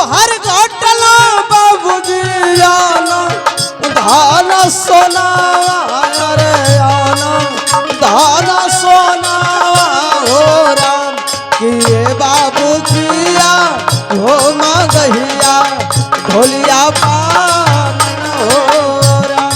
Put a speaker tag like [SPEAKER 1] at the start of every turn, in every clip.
[SPEAKER 1] हर घटना बाबूजी आना धान सोना रे आना धान सोना हो राम किए बाबू किया हो मगहिया ढोलिया पान हो राम।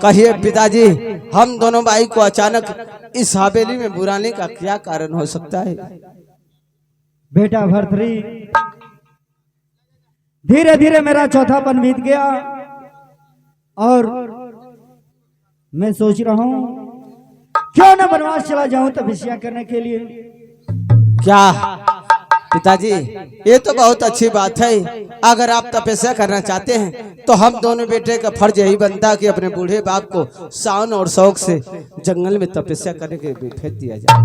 [SPEAKER 1] कहिए पिताजी, हम दोनों भाई को अचानक इस हवेली में बुलाने का क्या कारण हो सकता है?
[SPEAKER 2] बेटा भर्तरी, धीरे धीरे मेरा चौथापन बीत गया और मैं सोच रहा हूँ क्यों न बनवास चला जाऊं तपस्या करने के लिए।
[SPEAKER 1] क्या पिताजी, ये तो बहुत अच्छी बात है। अगर आप तपस्या करना चाहते हैं तो हम दोनों बेटे का फर्ज यही बनता कि अपने बूढ़े बाप को शान और शौक से जंगल में तपस्या करने के लिए भेज दिया जाए।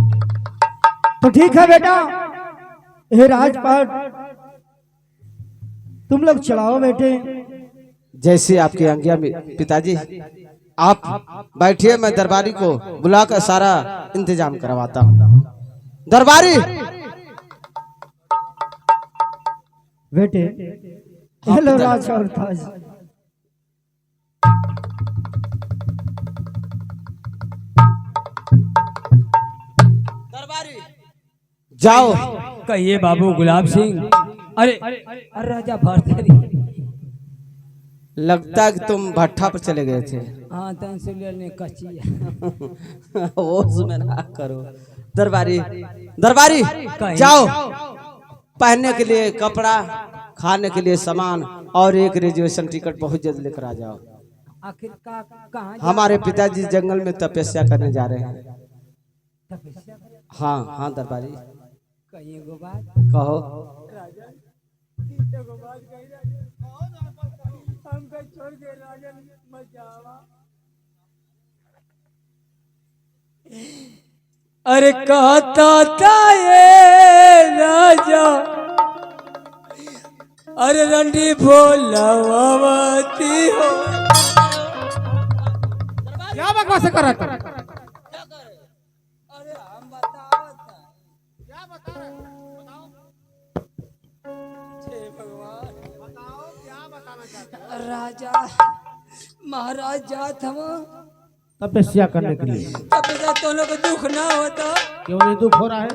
[SPEAKER 2] तो ठीक है बेटा, हे राजपाट तुम लोग चलाओ बेटे।
[SPEAKER 1] जैसे आपकी आज्ञा में पिताजी। आप बैठिए, मैं दरबारी को बुलाकर सारा इंतजाम करवाता हूँ। दरबारी
[SPEAKER 2] बेटे, हेलो राज और ताज।
[SPEAKER 1] दरबारी जाओ।
[SPEAKER 3] कहिए बाबू गुलाब सिंह। अरे राजा भर्तरी,
[SPEAKER 1] लगता है कि तुम भट्ठा पर चले गए थे।
[SPEAKER 3] हाँ ने कच्ची
[SPEAKER 1] वो उसमें ना करो। दरबारी दरबारी जाओ, पहनने के लिए कपड़ा, खाने के लिए सामान और एक रिजर्वेशन टिकट बहुत जल्द लेकर आ जाओ।
[SPEAKER 3] आखिर कहाँ
[SPEAKER 1] हमारे पिताजी जंगल में तपस्या करने जा रहे हैं। हाँ हाँ दरबारी,
[SPEAKER 3] कहिए गो बात
[SPEAKER 1] कहो।
[SPEAKER 3] छोड़ के राजा मत जावा। अरे कहता था ये राजा, अरे रंडी भोलावती हो।
[SPEAKER 2] क्या बकवास कर रहा था?
[SPEAKER 3] अरे हम बताओ क्या बताओ भगवान, बताओ क्या बताना चाहते हो? राजा महाराज जात हम
[SPEAKER 2] तपस्या करने के लिए।
[SPEAKER 3] तपस्या तो लोग दुख ना होता।
[SPEAKER 2] क्यों नहीं दुख हो रहा है?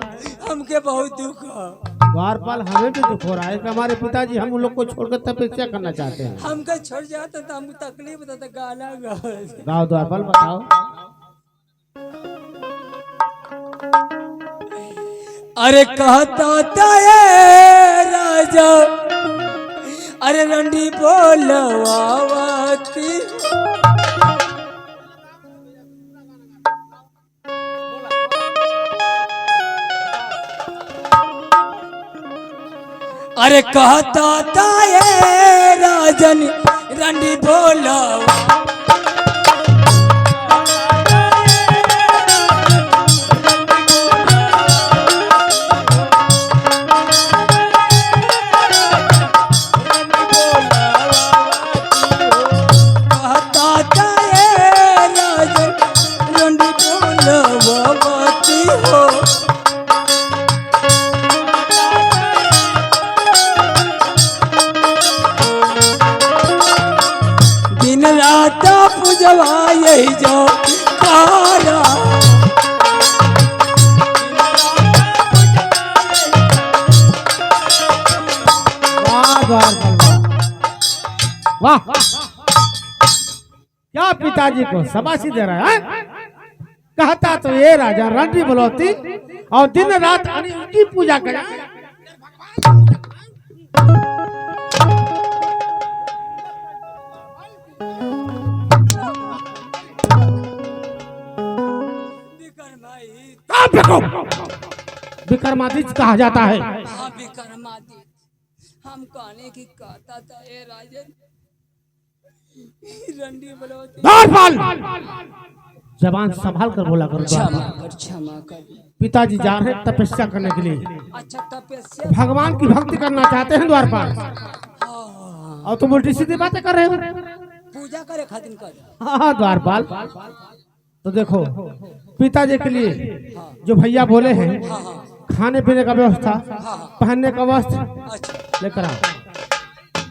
[SPEAKER 3] हमके बहुत दुख है।
[SPEAKER 2] द्वारपाल, हमें भी दुख हो रहा है कि हमारे पिताजी हम लोग को छोड़कर तपस्या करना चाहते हैं।
[SPEAKER 3] हमके छोड़ जाता तो हमको तकलीफ होता था। गाना
[SPEAKER 2] गाओ द्वारपाल, बताओ।
[SPEAKER 3] अरे कहता था ये राजा, अरे रंडी बोलवावती। अरे कहता था ये राजन रंडी बोला। पूजवा यही जो कारा।
[SPEAKER 2] वाह, क्या पिताजी को शाबाशी दे रहा है? कहता तो ये राजा रंडी बलौती और दिन रात उनकी पूजा करे। विक्रमादित्य कहा जाता है।
[SPEAKER 3] हाँ विक्रमादित्य, हम कहने की कहता था ये राजन रंडी बलौती।
[SPEAKER 2] जबान संभाल कर बोला करो।
[SPEAKER 3] क्षमा कर।
[SPEAKER 2] पिताजी जा रहे हैं तपस्या करने के लिए।
[SPEAKER 3] अच्छा तपस्या,
[SPEAKER 2] भगवान की भक्ति करना चाहते हैं द्वारपाल।
[SPEAKER 4] और तुम उल्टी सीधी बातें कर रहे हो।
[SPEAKER 3] पूजा करे खातिर कर।
[SPEAKER 4] हाँ द्वारपाल, तो देखो पिताजी के लिए जो भैया बोले हैं, खाने पीने का व्यवस्था, पहनने का वस्त्र
[SPEAKER 3] अच्छा
[SPEAKER 4] लेकर आओ,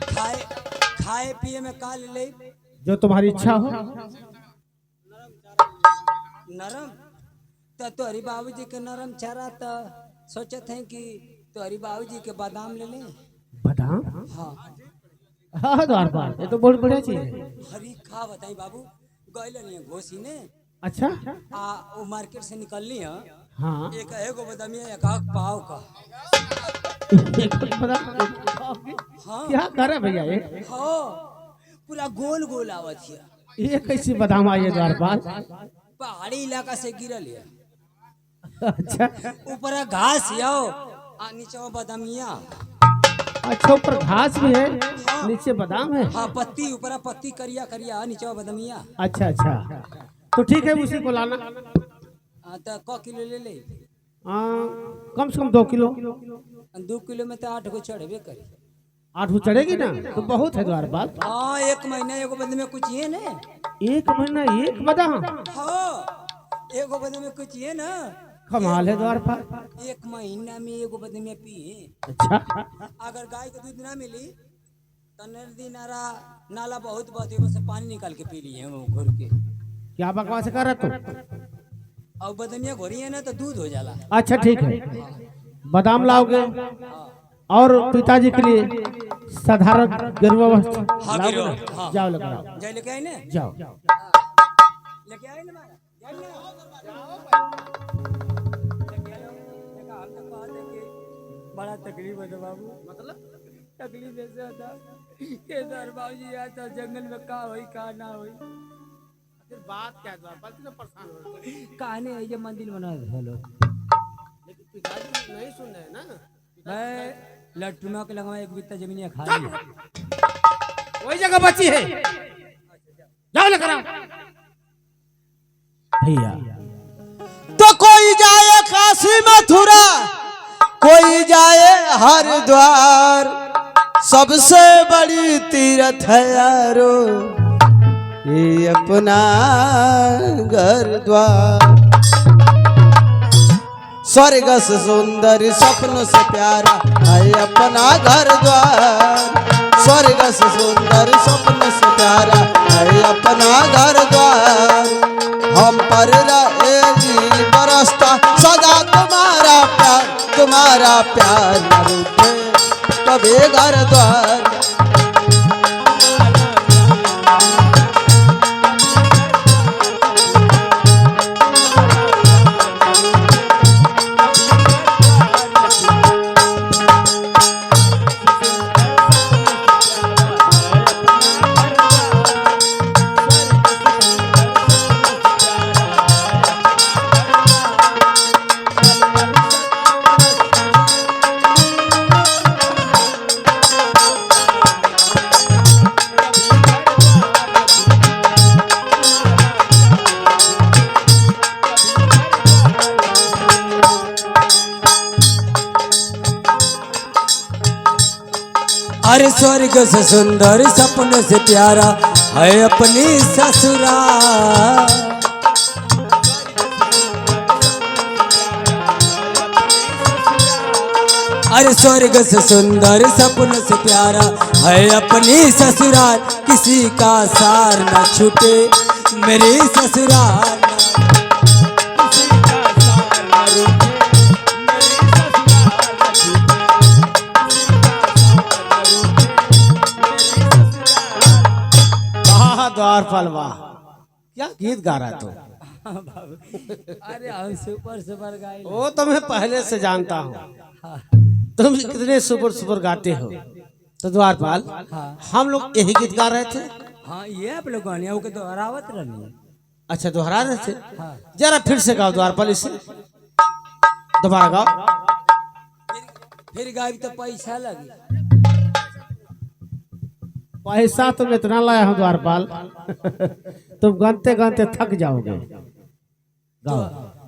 [SPEAKER 3] खाए खाए पिए में का ले
[SPEAKER 4] जो तुम्हारी इच्छा हो।
[SPEAKER 3] नरम तो तोहरी बाबूजी के नरम चारा तो सोचत हैं कि तोहरी बाबूजी के बादाम ले लें।
[SPEAKER 4] बादाम?
[SPEAKER 3] हाँ
[SPEAKER 4] हाँ द्वारपाल, ये तो बहुत बढ़िया चीज है।
[SPEAKER 3] हरी खा बताई बाबू गए नहीं घोसी ने
[SPEAKER 4] अच्छा
[SPEAKER 3] वो मार्केट से निकलनी है।
[SPEAKER 4] हाँ
[SPEAKER 3] एक एगो बदामिया एक आग पाव का। हाँ
[SPEAKER 4] क्या करे भैया ये?
[SPEAKER 3] हाँ पूरा गोल गोल आवत है।
[SPEAKER 4] ये कैसी बादाम आई है द्वारपाल?
[SPEAKER 3] पहाड़ी इलाका से गिरल है।
[SPEAKER 4] अच्छा
[SPEAKER 3] ऊपर घास आओ नीचे बदामिया।
[SPEAKER 4] अच्छा, ऊपर घास भी है, नीचे बादाम है।
[SPEAKER 3] हाँ पत्ती ऊपर पत्ती करिया करिया नीचे बदामिया।
[SPEAKER 4] अच्छा अच्छा, तो ठीक है, उसी को लाना।
[SPEAKER 3] तो क किलो ले ले?
[SPEAKER 4] कम से कम 2 किलो।
[SPEAKER 3] 2 किलो में तो 8 को चढ़े करी।
[SPEAKER 4] 8 को चढ़ेगी ना, तो बहुत है द्वारपाल।
[SPEAKER 3] हाँ 1 महीना एगो बदे में कुछ ये ने।
[SPEAKER 4] 1 महीना 1 बादाम?
[SPEAKER 3] हाँ एगो बदे में कुछ ये ना।
[SPEAKER 4] कमाल है द्वारपाल।
[SPEAKER 3] 1 महीना में एगो बदे में पिए।
[SPEAKER 4] अच्छा,
[SPEAKER 3] अगर गाय का दूध ना मिली तो नदी नाला बहुत बहती है, बस पानी निकाल के पी लिए वो घोर के।
[SPEAKER 4] क्या बकवास कर रहा तू?
[SPEAKER 3] और बदमिया घोरी है ना तो दूध हो जाला।
[SPEAKER 4] अच्छा ठीक है, बादाम लाओगे और पिताजी के लिए साधारण गेरुआ वस्त्र लाओगे ना?
[SPEAKER 3] हाँ।
[SPEAKER 4] जाओ लेकर आओ।
[SPEAKER 3] जाए लेके आए ना?
[SPEAKER 4] जाओ।
[SPEAKER 3] लेके आए ना मारा? जाए ना? लेके आए? देखा हम तो कहा थे कि बड़ा तकलीफ होता बाबू। मतलब तकलीफ ऐसे होता कि सर बाबूजी यार तो जंगल में का होई का ना होई।
[SPEAKER 4] फिर बात क्या द्वारपाल, तू परेशान हो रहा है?
[SPEAKER 3] कहानी है ये मंदिर बना है लोग।
[SPEAKER 4] लेकिन पिताजी नहीं सुन रहे ना।
[SPEAKER 3] मैं लट्टुमा के लगा एक बित्ता जमीन खा ली।
[SPEAKER 4] वही जगह बची है, जाओ लेकर आओ। भैया
[SPEAKER 1] तो कोई जाए काशी मथुरा, कोई जाए हरिद्वार, सबसे बड़ी तीर्थ है यारो ये अपना घर द्वार। स्वर्ग से सुंदर सपनों से प्यारा है अपना घर द्वार। स्वर्ग से सुंदर सपनों से प्यारा है अपना घर द्वार। हम पर रहेगी बरसता सदा तुम्हारा प्यार न रूठे कभी घर द्वार। अरे स्वर्ग से सुंदर सपनों से प्यारा है अपनी ससुराल। अरे स्वर्ग से सुंदर सपनों से प्यारा है अपनी ससुराल। किसी का सार न छूटे मेरी ससुराल।
[SPEAKER 4] द्वारपाल वाह, क्या गीत गा रहा है तू?
[SPEAKER 3] अरे हम सुपर सुपर गाए।
[SPEAKER 4] वो तो मैं पहले से जानता हूँ, तुम कितने सुपर सुपर गाते हो। तो द्वारपाल, हम लोग यही गीत गा रहे थे।
[SPEAKER 3] हाँ ये आप लोग गाने के दोहरावत रहनी।
[SPEAKER 4] अच्छा दोहरा रहे थे, जरा फिर से गाओ द्वारपाल, इसे दोबारा गाओ।
[SPEAKER 3] फिर गाय तो पैसा लगी।
[SPEAKER 4] पैसा तुम इतना लाया हूँ द्वारपाल, तुम गाते गाते थक जाओगे। गाओ।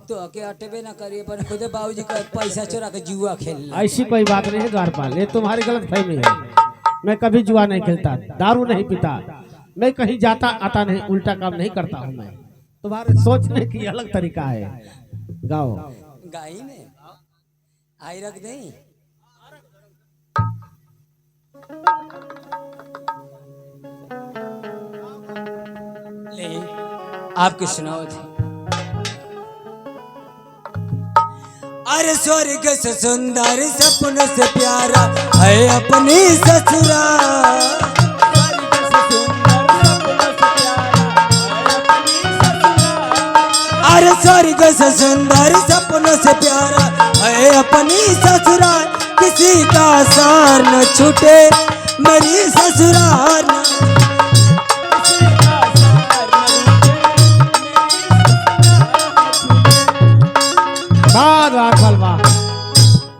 [SPEAKER 3] तो के अटबे ना करिए, पर खुद बाबूजी का पैसा चुरा के जुआ खेल।
[SPEAKER 4] ऐसी कोई बात नहीं है द्वारपाल, ये तुम्हारी गलत फहमी है। मैं कभी जुआ नहीं खेलता, दारू नहीं पीता, मैं कहीं जाता आता नहीं, उल्टा काम नहीं करता हूँ मैं। तुम्हारे सोचने की अलग तरीका है। गाओ।
[SPEAKER 3] गाई ने आई रख दें। ले आपकी सुनाओ थी। अरे स्वर्ग से सुंदर सपनों से प्यारा है अपनी ससुराल। अरे स्वर्ग से सुंदर सपनों से प्यारा है अपनी ससुराल। किसी का सार न छूटे मेरी ससुराल।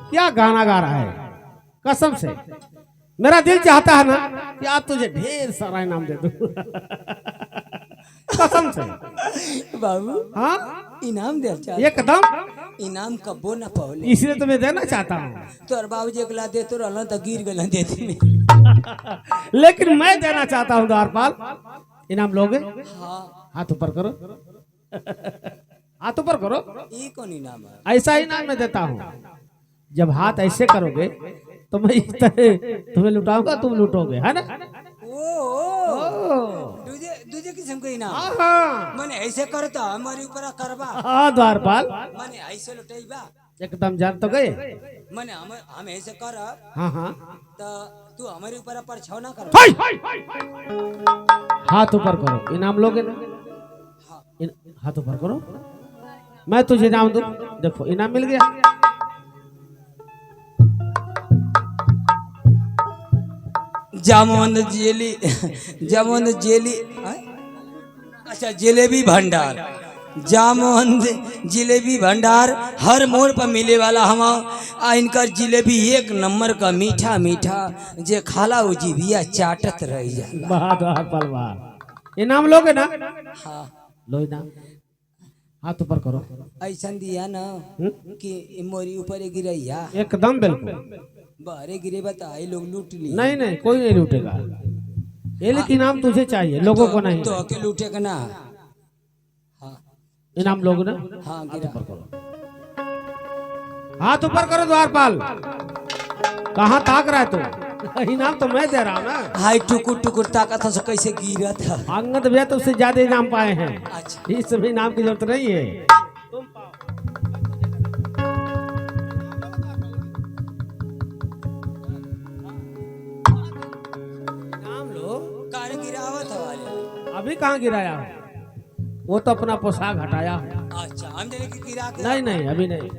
[SPEAKER 4] क्या गाना गा रहा है, कसम से मेरा दिल चाहता है ना कि आप तुझे ढेर सारा इनाम दे दूं। कसम से
[SPEAKER 3] बाबू।
[SPEAKER 4] हाँ
[SPEAKER 3] इनाम दे
[SPEAKER 4] एकदम,
[SPEAKER 3] इनाम कबो न पौले,
[SPEAKER 4] इसलिए तो मैं देना चाहता हूँ।
[SPEAKER 3] तोर बाबूजी अगला दे तो रहना तो गिर गला देती में।
[SPEAKER 4] लेकिन मैं देना चाहता हूँ द्वारपाल। इनाम लोगे?
[SPEAKER 3] हाँ
[SPEAKER 4] हाथ ऊपर करो, हाथ ऊपर करो।
[SPEAKER 3] ये कौन इनाम है?
[SPEAKER 4] ऐसा इनाम मैं देता हूँ। जब हाथ ऐसे करोगे तो मैं इस तरह तुम्हें लुटाऊंगा, तुम लुटोगे, है ना?
[SPEAKER 3] दूजे दूजे किस्म का इनाम।
[SPEAKER 4] हाँ
[SPEAKER 3] मैंने ऐसे करता हमारे ऊपर करबा।
[SPEAKER 4] हाँ द्वारपाल,
[SPEAKER 3] मैंने ऐसे लुटेबा।
[SPEAKER 4] एकदम जान तो गए।
[SPEAKER 3] मैंने हम ऐसे कर।
[SPEAKER 4] हाँ हाँ,
[SPEAKER 3] तो तू हमारे ऊपर परछाव ना कर।
[SPEAKER 4] हाथ ऊपर करो, इनाम लोगे ना? हाथ ऊपर करो, मैं तुझे इनाम दूं। देखो इनाम मिल गया।
[SPEAKER 3] जामुन जेली, जामुन जेली, अच्छा जलेबी भंडार, जामुन जिलेबी भंडार हर मोड़ पर मिले वाला हम। इनकर जिलेबी एक नंबर का मीठा मीठा, जे खाला वो जीभिया चाटत रह जाला।
[SPEAKER 4] द्वारपाल वाह, इनाम लोगे ना?
[SPEAKER 3] हाँ
[SPEAKER 4] लो इनाम, हाथ ऊपर करो।
[SPEAKER 3] ऐसा दिया ना कि मोरी ऊपर गिरैया
[SPEAKER 4] एकदम बिल्कुल,
[SPEAKER 3] बाहरे गिरे बताए लोग लूट लिए।
[SPEAKER 4] नहीं नहीं कोई नहीं लूटेगा ये, लेकिन इनाम तुझे चाहिए, लोगों को नहीं।
[SPEAKER 3] तो के लूटे का ना। हाँ
[SPEAKER 4] इनाम लोग ना?
[SPEAKER 3] हाँ
[SPEAKER 4] हाथ
[SPEAKER 3] गिरा।
[SPEAKER 4] ऊपर करो, हाथ ऊपर करो द्वारपाल। कहाँ ताक रहा है तू? इनाम तो मैं दे रहा हूँ ना।
[SPEAKER 3] हाय टुकुर टुकुर ताकत था कैसे गिरा था।
[SPEAKER 4] अंगद भैया तो उससे ज्यादा इनाम पाए हैं।
[SPEAKER 3] अच्छा
[SPEAKER 4] इस समय इनाम की जरूरत नहीं है। इनाम लो।
[SPEAKER 3] कार गिरावत हमारे।
[SPEAKER 4] अभी कहाँ गिराया? वो तो अपना पोशाक हटाया।
[SPEAKER 3] अच्छा हम जने की गिरा के।
[SPEAKER 4] नहीं नहीं अभी नहीं।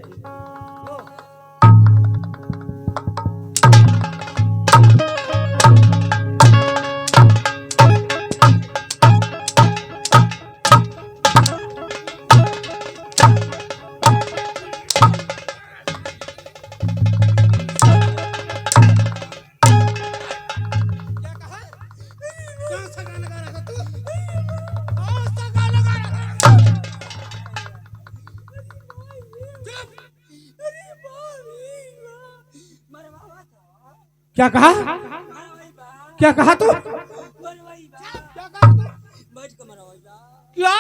[SPEAKER 4] क्या कहा? क्या कहा तू? क्या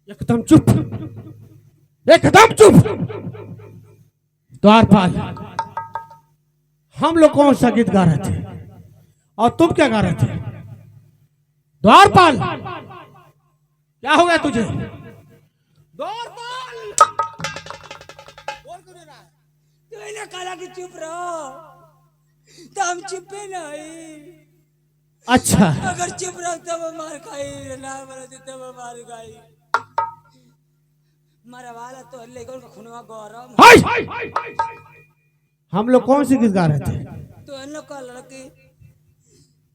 [SPEAKER 4] एकदम चुप, एकदम चुप। द्वारपाल, हम लोग कौन सा गीत गा रहे थे और तुम क्या गा रहे थे? द्वारपाल क्या हो गया तुझे? द्वारपाल
[SPEAKER 3] तूने कहा कि चुप रहो, तो हम चुपे नहीं।
[SPEAKER 4] अच्छा
[SPEAKER 3] अगर चुप रहो तब मार खाई, ना बोले तब मार खाई। मारा वाला तो अल्लाह को खुनवा गौरव।
[SPEAKER 4] हम लोग कौन सी गीत गा रहे थे?
[SPEAKER 3] तो अल्लाह का लड़की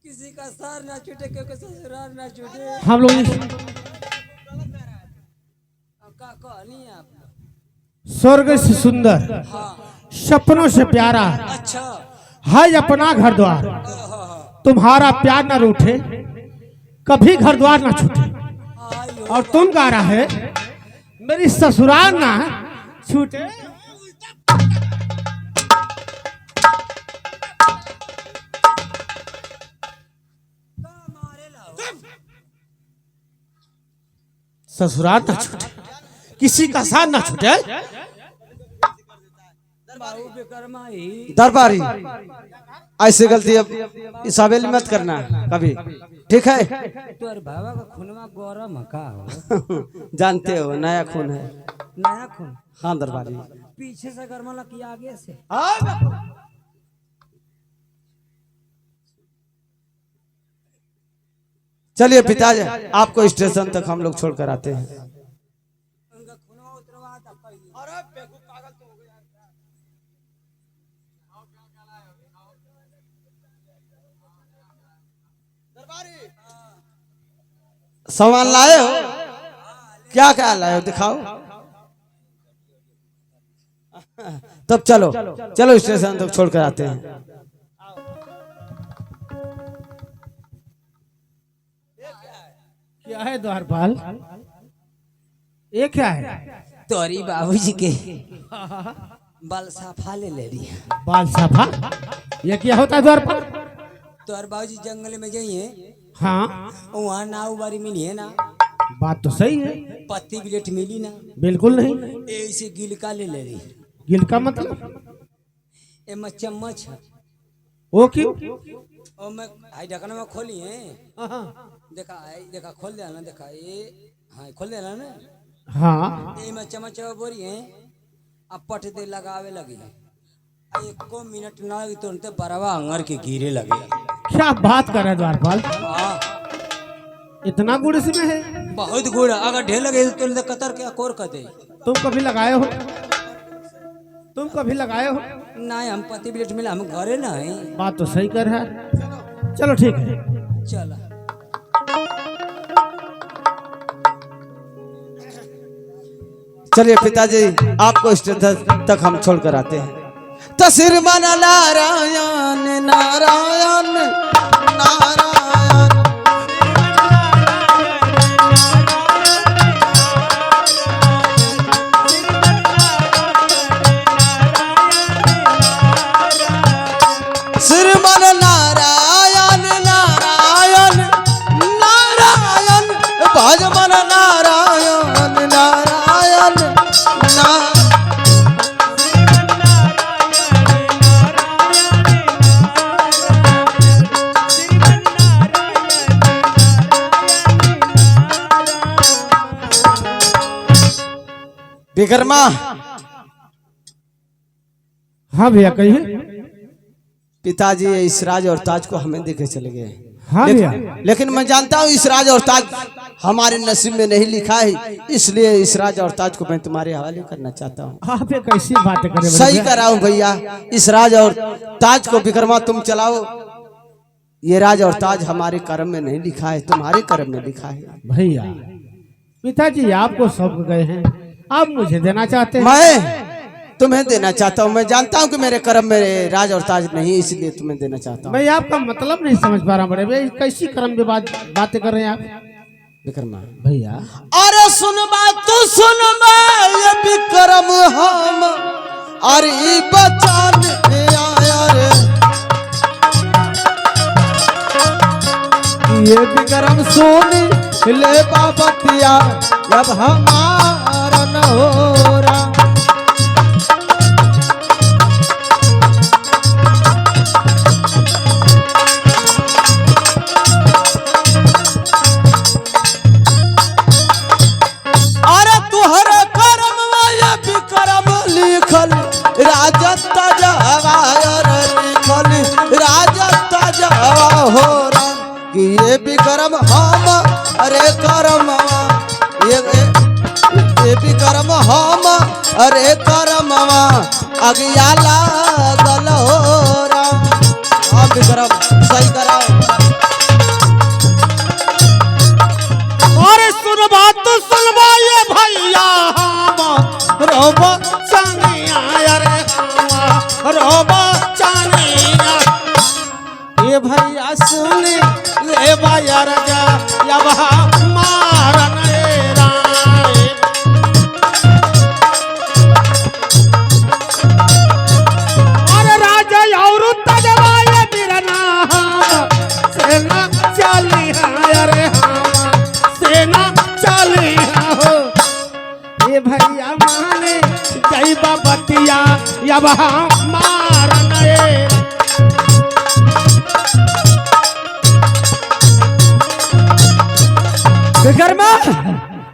[SPEAKER 3] किसी का सार ना छूटे, क्योंकि ससुराल ना छूटे।
[SPEAKER 4] हम लोग
[SPEAKER 3] का कहानी है आपका?
[SPEAKER 4] स्वर्ग से सुंदर,
[SPEAKER 3] हाँ
[SPEAKER 4] सपनों से प्यारा
[SPEAKER 3] अच्छा
[SPEAKER 4] है अपना घर द्वार। तुम्हारा प्यार न रूठे, कभी घर द्वार न छूटे।
[SPEAKER 3] आयो
[SPEAKER 4] और तुम गा रहा है मेरी ससुराल ना छूटे। ससुराल ना छूटे, किसी का साथ ना छूटे।
[SPEAKER 3] बाबू विक्रमा ही
[SPEAKER 1] दरबारी ऐसी गलती अब इस हवेली मत करना कभी, ठीक है?
[SPEAKER 3] तोर बाबा का खूनवा गरम है का हो?
[SPEAKER 1] जानते हो नया खून है।
[SPEAKER 3] नया खून
[SPEAKER 1] हाँ दरबारी।
[SPEAKER 3] पीछे से गरमला कि आगे से?
[SPEAKER 1] चलिए पिताजी आपको स्टेशन तक हम लोग छोड़कर आते हैं।
[SPEAKER 3] उनका खूनवा उतरवा था पहले।
[SPEAKER 1] सामान लाए हो? क्या क्या लाए हो दिखाओ। तब चलो चलो स्टेशन तक छोड़कर आते हैं।
[SPEAKER 4] क्या है द्वारपाल, ये क्या है?
[SPEAKER 3] तोरी बाबूजी के बाल साफा ले रही है।
[SPEAKER 4] बाल साफा, ये क्या होता है द्वारपाल?
[SPEAKER 3] तोर बाबूजी जंगल में जाइए,
[SPEAKER 4] हाँ
[SPEAKER 3] वहाँ नाव बारी मिली है ना,
[SPEAKER 4] बात तो सही है।
[SPEAKER 3] पत्ती बिलेट मिली ना,
[SPEAKER 4] बिल्कुल नहीं।
[SPEAKER 3] ऐसे गिलका ले रही है।
[SPEAKER 4] गिल का मतलब
[SPEAKER 3] ए में चम्मच है,
[SPEAKER 4] वो क्यों?
[SPEAKER 3] और मैं आई ढक्कन में खोली है,
[SPEAKER 4] हाँ
[SPEAKER 3] देखा आई देखा खोल दिया ना, देखा ये हाँ खोल दिया ना,
[SPEAKER 4] हाँ
[SPEAKER 3] ए में चम्मच बोरी है, अब पट दे लगावे लगी है। एको मिनट ना लगी तुरंत बराबर अंगर के गिरे लगे।
[SPEAKER 4] क्या बात कर रहे हैं द्वारपाल,
[SPEAKER 3] हाँ
[SPEAKER 4] इतना गुड़ इसमें है?
[SPEAKER 3] बहुत गुड़, अगर ढेर लगे तो तुरंत कतर के अकोर कर दे।
[SPEAKER 4] तुम कभी लगाए हो? तुम कभी लगाए हो?
[SPEAKER 3] ना हम पति बिलेट मिला, हम घरे ना है।
[SPEAKER 4] बात तो सही कर रहा है। चलो ठीक है।
[SPEAKER 3] चला
[SPEAKER 1] चलिए पिताजी आपको स्टेशन तक हम छोड़कर आते हैं। तस्वीर मन नारायण नारायण नारायण। श्रीमन नारायण नारायण नारायण भजमन नारायण नारायण नारायण। विक्रमा,
[SPEAKER 4] हाँ भैया कहिए।
[SPEAKER 1] पिताजी इस राज और ताज को हमें देके चले गए।
[SPEAKER 4] हाँ भैया,
[SPEAKER 1] लेकिन मैं जानता हूँ इस राज और ताज हमारे नसीब में नहीं लिखा है, इसलिए इस राज और ताज को मैं तुम्हारे हवाले करना चाहता हूँ।
[SPEAKER 4] आप ये कैसी बातें कर रहे हैं
[SPEAKER 1] सही
[SPEAKER 4] भैया?
[SPEAKER 1] कर रहा हूँ भैया, इस राज और ताज को विक्रमा तुम चलाओ। ये राज और ताज हमारे कर्म में नहीं लिखा है, तुम्हारे कर्म में लिखा है।
[SPEAKER 4] भैया पिताजी आपको सौंप गए हैं, आप मुझे देना चाहते हैं?
[SPEAKER 1] मैं तुम्हें देना चाहता हूँ। मैं जानता हूँ कि मेरे कर्म में राज और ताज नहीं, इसलिए तुम्हें देना चाहता हूँ।
[SPEAKER 4] मैं आपका मतलब नहीं समझ पा रहा बड़े भैया, कैसी कर्म की बातें कर रहे हैं आप
[SPEAKER 1] विक्रमा?
[SPEAKER 4] भैया?
[SPEAKER 1] अरे सुन बात तू सुन, ये विक्रम हम अरे बचान आया रे। ये विक्रम सुन ले बाबतिया, जब हमारा न हो रहा। राजत जवायर लिखल राजत जवा हो रहा कि ये विक्रम हम अरे करम, ये विक्रम हम अरे करम अगिया लागल हो रहा। हाँ विक्रम सही कराओ।
[SPEAKER 4] अरे सुन बात तो सुनवा ये भैया, हम रोबो चानिया रे, रोबो चानिया। ये भैया सुन ले भैया राजा, अब हमारा नेरा। अरे राजा और तजवा ये बिरना, सेना चली है रे, सेना चली हो अब हमार नए
[SPEAKER 1] विकर्मा,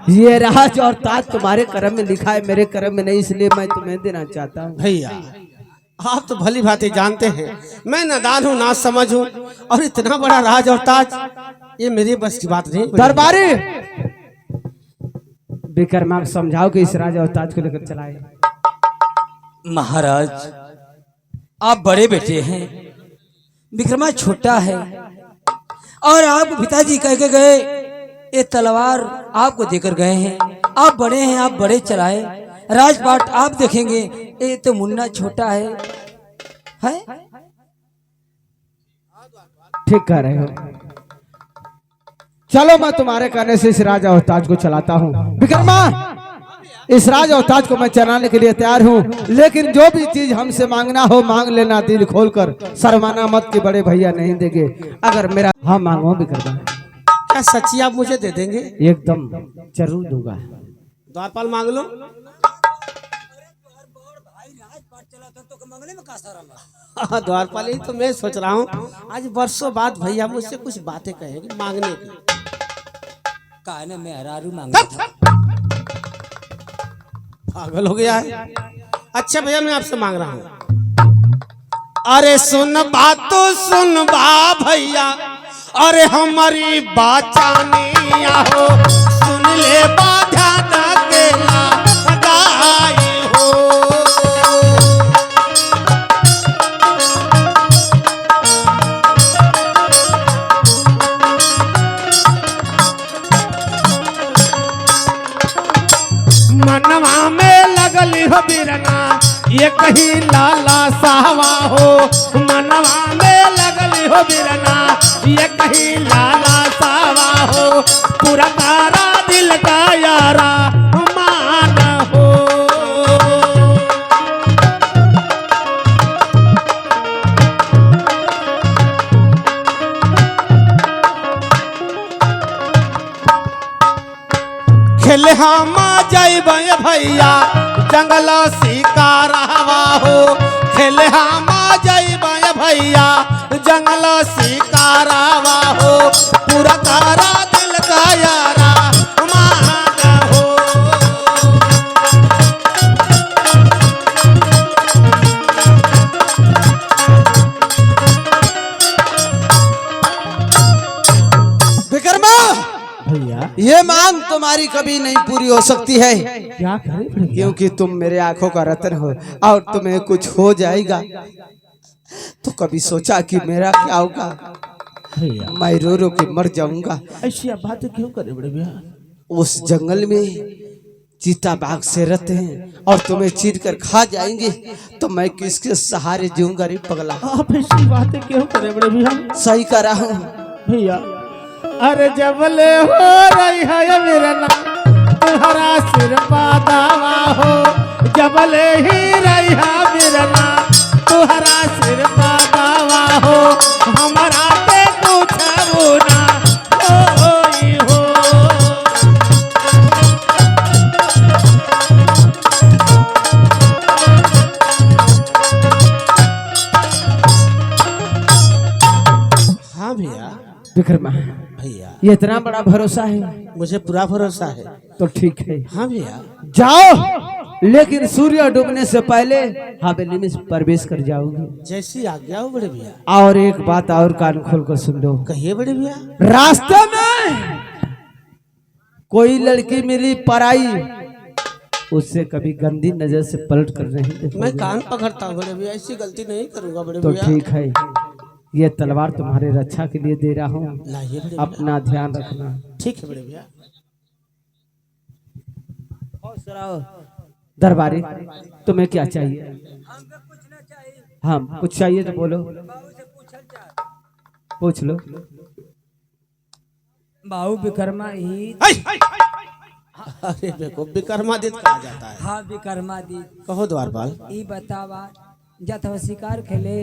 [SPEAKER 1] ये राज और ताज तुम्हारे कर्म में लिखा है, मेरे कर्म में नहीं, इसलिए मैं तुम्हें देना चाहता हूँ।
[SPEAKER 4] भैया आप तो भली भांति जानते हैं मैं नादान हूँ, ना समझ हूँ, और इतना बड़ा राज और ताज ये मेरी बस की बात नहीं।
[SPEAKER 1] दरबारी विकर्मा को समझाओ कि इस राज और ताज को लेकर चलाए।
[SPEAKER 3] महाराज आप बड़े बेटे हैं, विक्रमा छोटा है, और आप पिताजी कह के गए ये तलवार आपको देकर गए हैं। आप बड़े हैं, आप बड़े चलाए, राजपाट आप देखेंगे, ये तो मुन्ना छोटा है।
[SPEAKER 1] ठीक कह रहे हो, चलो मैं तुम्हारे कहने से इस राज और ताज को चलाता हूँ। विक्रमा, इस राज और ताज को मैं चलाने के लिए तैयार हूँ, लेकिन जो भी चीज हमसे मांगना हो मांग लेना, दिल खोलकर, शर्माना मत कि बड़े भैया नहीं देंगे। अगर मेरा हाँ मांगो विक्रमा।
[SPEAKER 4] क्या सच्ची आप मुझे दे देंगे?
[SPEAKER 1] एकदम जरूर दूंगा।
[SPEAKER 4] द्वारपाल मांग लो। हाँ, द्वारपाल ही तो मैं सोच रहा हूँ, आज बरसों बाद भैया मुझसे कुछ बातें कहेंगे मांगने की।
[SPEAKER 3] कहा ना मैं हरारू मांगा था।
[SPEAKER 4] पागल हो गया है। अच्छा भैया मैं आपसे मांग रहा हूँ, अरे सुन बात तो सुन बा भैया, अरे हमारी बाचानिया हो, सुन ले बाधा अकेला गाई हो। मनवा में लगली हो बिरना ये कहीं लाला साहवा हो, मनवा में लगली हो बिरना ये कहीं लाला साहवा हो, पूरा तारा दिल का यारा मान हो। खेले हम जाइब भैया जंगल शिकार हवा हो, खेले हम जाइब भैया जंगल शिकार हवा हो, पूरा तारा दिल का यारा मान हो।
[SPEAKER 1] विक्रमा,
[SPEAKER 2] भैया
[SPEAKER 1] ये मांग तुम्हारी कभी नहीं पूरी हो सकती है,
[SPEAKER 2] क्या करें भैया?
[SPEAKER 1] क्योंकि तुम मेरे आंखों का रतन हो, और तुम्हें कुछ हो जाएगा तो कभी सोचा कि मेरा क्या होगा?
[SPEAKER 2] भैया
[SPEAKER 1] मैं रो रो के मर जाऊंगा।
[SPEAKER 2] ऐसी आप बात क्यों करे बड़े भैया?
[SPEAKER 1] उस जंगल में चीता बाघ से रहते हैं और तुम्हें चीर कर खा जाएंगे, तो मैं किसके सहारे जीऊंगा रे पगला?
[SPEAKER 2] आप ऐसी बातें क्यों करे बड़े भैया?
[SPEAKER 1] सही कर रहा हूँ
[SPEAKER 2] भैया अरे जबले हो रही है मेरा नाम तुम्हारा सिर पादावा हो, जबले ही रही है मेरा नाम तुम्हारा सिर पादावा हो, हमारा के कुछ ना होई हो। हाँ भैया।
[SPEAKER 1] विक्रमा,
[SPEAKER 4] भैया
[SPEAKER 1] ये इतना बड़ा भरोसा है?
[SPEAKER 4] मुझे पूरा भरोसा है।
[SPEAKER 1] तो ठीक है,
[SPEAKER 4] हाँ भैया।
[SPEAKER 1] जाओ, लेकिन सूर्य डूबने से पहले हवेली में प्रवेश कर जाओगी।
[SPEAKER 4] जैसी आज्ञा हो बड़े भैया।
[SPEAKER 1] और एक बात और कान खोल कर सुन लो,
[SPEAKER 4] कहिए बड़े भैया।
[SPEAKER 1] रास्ते में कोई लड़की मिली पराई, उससे कभी गंदी नजर से पलट कर नहीं देखोगे।
[SPEAKER 4] मैं कान पकड़ता हूँ बड़े भैया, ऐसी गलती नहीं करूंगा बड़े
[SPEAKER 1] तो
[SPEAKER 4] भैया।
[SPEAKER 1] ठीक है, ये तलवार तुम्हारे रक्षा के लिए दे रहा हूँ,
[SPEAKER 4] लाइए बड़े भैया।
[SPEAKER 1] अपना ध्यान रखना।
[SPEAKER 4] ठीक है बड़े भैया।
[SPEAKER 1] दरबारी, तुम्हें क्या चाहिए? हाँ, कुछ चाहिए तो बोलो, पूछ लो।
[SPEAKER 3] बाहू विक्रमा ही।
[SPEAKER 4] अरे देखो विक्रमादित्य कहा जाता है।
[SPEAKER 3] हाँ विक्रमादित्य।
[SPEAKER 4] कहो द्वारपाल।
[SPEAKER 3] ई बतावा जत हो शिकार खेले,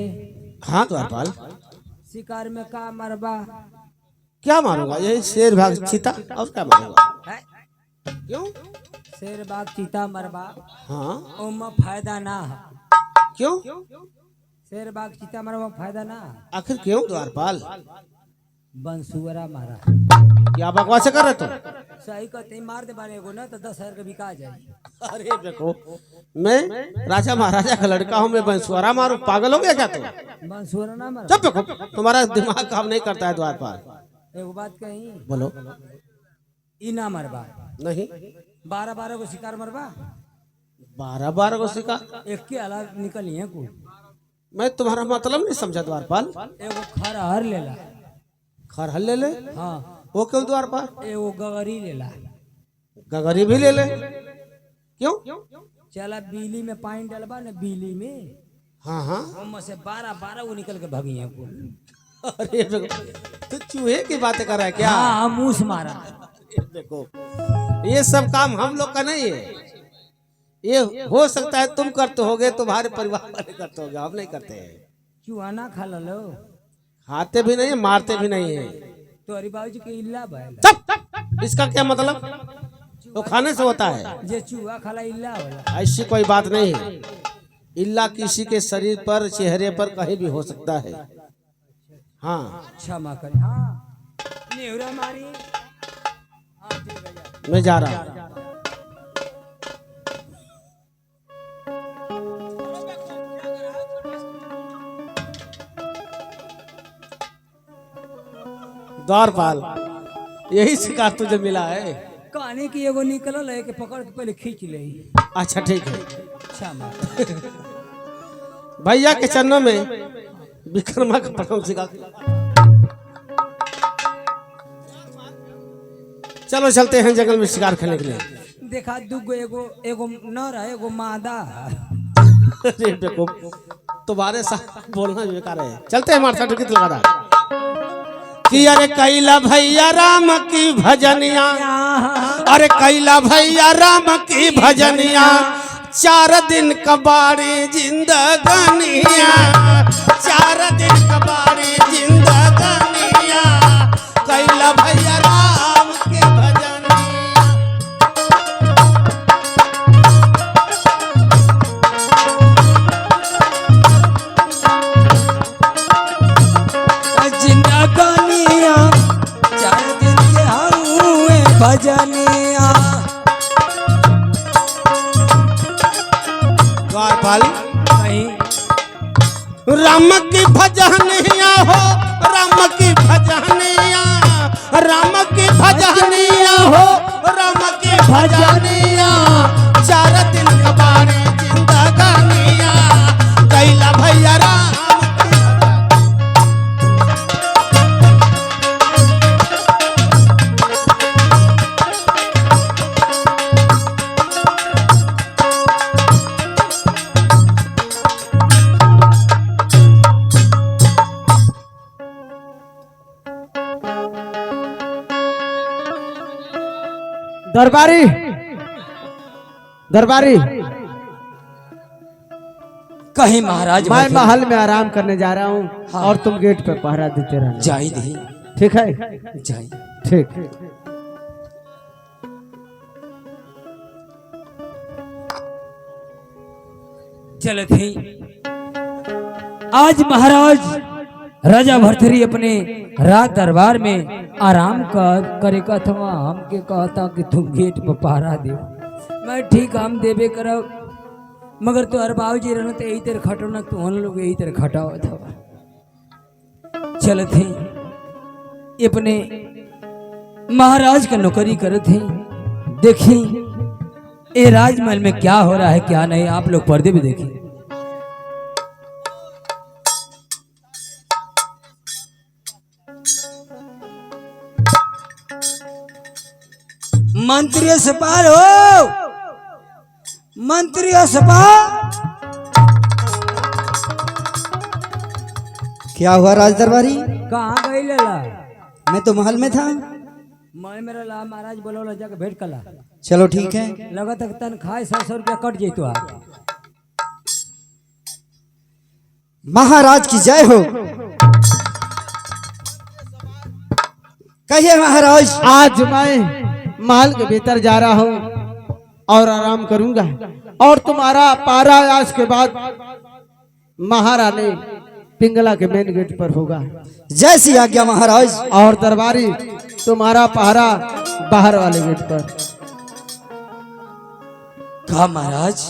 [SPEAKER 4] हाँ द्वारपाल।
[SPEAKER 3] शिकार में का मरबा?
[SPEAKER 4] क्या मारूंगा? यही शेर भाग चीता, और क्या मारूंगा?
[SPEAKER 3] है?
[SPEAKER 4] क्यों?
[SPEAKER 3] शेर बाग चीता मरबा,
[SPEAKER 4] हाँ
[SPEAKER 3] ओमा फायदा ना है।
[SPEAKER 2] क्यों?
[SPEAKER 3] शेर बाग चीता मारा फायदा ना,
[SPEAKER 2] आखिर क्यों द्वारपाल?
[SPEAKER 3] बंसुअरा मारा।
[SPEAKER 2] क्या बकवास कर रहे तुम?
[SPEAKER 3] सही कहते मार दे बारे को ना तो 10,000 का बिका जाए।
[SPEAKER 2] अरे देखो, मैं राजा महाराजा का लड़का हूँ, मैं बंसुआरा मारूं? पागल हो गया क्या तुम?
[SPEAKER 3] बंसुअरा ना मारा।
[SPEAKER 2] चुप देखो, तुम्हारा दिमाग काम नहीं करता है द्वारपाल।
[SPEAKER 3] एगो बात कही,
[SPEAKER 2] बोलो।
[SPEAKER 3] ई ना मरबा,
[SPEAKER 2] नहीं,
[SPEAKER 3] 12-12 को शिकार मरबा,
[SPEAKER 2] 12-12 को शिकार?
[SPEAKER 3] एक के अलावा निकली है कुल।
[SPEAKER 2] मैं तुम्हारा मतलब नहीं समझा द्वारपाल।
[SPEAKER 3] एगो खरहर लेला,
[SPEAKER 2] खरहल ले ले।
[SPEAKER 3] हाँ,
[SPEAKER 2] वो क्यों द्वारपाल?
[SPEAKER 3] एगो गगरी लेला।
[SPEAKER 2] गगरी भी ले ले। क्यों?
[SPEAKER 3] चला बिजली में पानी डलबा ना, बिजली में
[SPEAKER 2] हाँ हाँ।
[SPEAKER 3] उनमें से 12-12 वो निकल के भागी है कुल।
[SPEAKER 2] अरे तो चूहे की बातें कर रहा है क्या?
[SPEAKER 3] हाँ, मूस मारा।
[SPEAKER 2] देखो, ये सब काम हम लोग का नहीं है। ये हो सकता है तुम करते होगे, तुम्हारे परिवार वाले करते होगे, हम नहीं करते हैं।
[SPEAKER 3] चूहा ना खा लो,
[SPEAKER 2] खाते भी नहीं है, मारते भी नहीं है।
[SPEAKER 3] तो अरे बाबूजी के इल्ला बैल,
[SPEAKER 2] चुप! इसका क्या मतलब? वो खाने से होता है।
[SPEAKER 3] जे चूहा खाला इल्ला होला।
[SPEAKER 2] ऐसी कोई बात नहीं है। इल्ला किसी के शरीर पर, चेहरे पर कहीं भी हो सकता है। हाँ,
[SPEAKER 3] क्षमा करे। हाँ, नेवरा मारी। हाँ, ठीक है जा।
[SPEAKER 2] मैं जा रहा हूँ। द्वारपाल, यही शिकार तुझे मिला है?
[SPEAKER 3] कहानी की एगो निकल है कि पकड़ के पहले खींच ले।
[SPEAKER 2] अच्छा ठीक है।
[SPEAKER 3] क्षमा।
[SPEAKER 2] भैया के चरणों में विक्रमा का प्रथम शिकार। चलो चलते हैं जंगल में शिकार करने के लिए।
[SPEAKER 3] देखा दुगो, एगो नर है, एगो मादा।
[SPEAKER 2] अरे देखो, तुम्हारे साथ बोलना बेकार है। चलते हैं, हमारे सर्टिफिकेट लगा रहा कि अरे कैला भैया राम की भजनिया, अरे कैला भैया राम की भजनिया, 4 दिन कबाड़ी जिंदगानिया, 4 दिन कबाड़ी जिंदगानिया, कैला भैया राम की भजनिया।
[SPEAKER 3] जिंदगानिया 4 दिन के हुए भजनिया।
[SPEAKER 2] द्वारपाल,
[SPEAKER 3] कहीं
[SPEAKER 2] राम की भजनिया हो, राम की भजनिया, राम की भजनिया हो, राम की भजनिया, 4 दिन कबाड़ी जिंदगानिया, कैला भैया राम की
[SPEAKER 1] दरबारी, दरबारी,
[SPEAKER 3] कहीं महाराज
[SPEAKER 1] मैं महल में आराम करने जा रहा हूँ। हाँ। और तुम गेट पे पहरा देते रहना।
[SPEAKER 3] जाई दे,
[SPEAKER 1] ठीक है?
[SPEAKER 3] जाई।
[SPEAKER 1] ठीक।
[SPEAKER 3] चले थे आज महाराज राजा भरथरी अपने राज दरबार में आराम करे का था। हमके कहता कि तुम गेट पर पहरा दे। मैं ठीक हम देवे करब, मगर तो अरबाव जी रहना तो यही तेरे खटो ना, तो हम लोग यही तेरे खटाओ था। चल थे अपने महाराज का नौकरी करे थे। देखी ये राजमहल में क्या हो रहा है क्या नहीं, आप लोग पर्दे भी देखिए। मंत्री सपाल हो, मंत्री सपा।
[SPEAKER 5] क्या हुआ राज दरबारी?
[SPEAKER 3] कहाँ गई लेला?
[SPEAKER 5] मैं तो महल में था।
[SPEAKER 3] मैं मेरा ला महाराज बोलो जाके भेंट कला।
[SPEAKER 5] चलो ठीक है।
[SPEAKER 3] लगा तक तनख्वाह 100 रुपया कट जैतो। आप
[SPEAKER 5] महाराज की जय हो। कहिए महाराज।
[SPEAKER 1] आज मैं महल के भीतर जा रहा हूँ और आराम करूंगा और तुम्हारा पारा आज के बाद महारानी पिंगला के मेन गेट पर होगा।
[SPEAKER 5] जैसी आज्ञा महाराज।
[SPEAKER 1] और दरबारी तुम्हारा पहरा बाहर वाले गेट पर।
[SPEAKER 3] कहा महाराज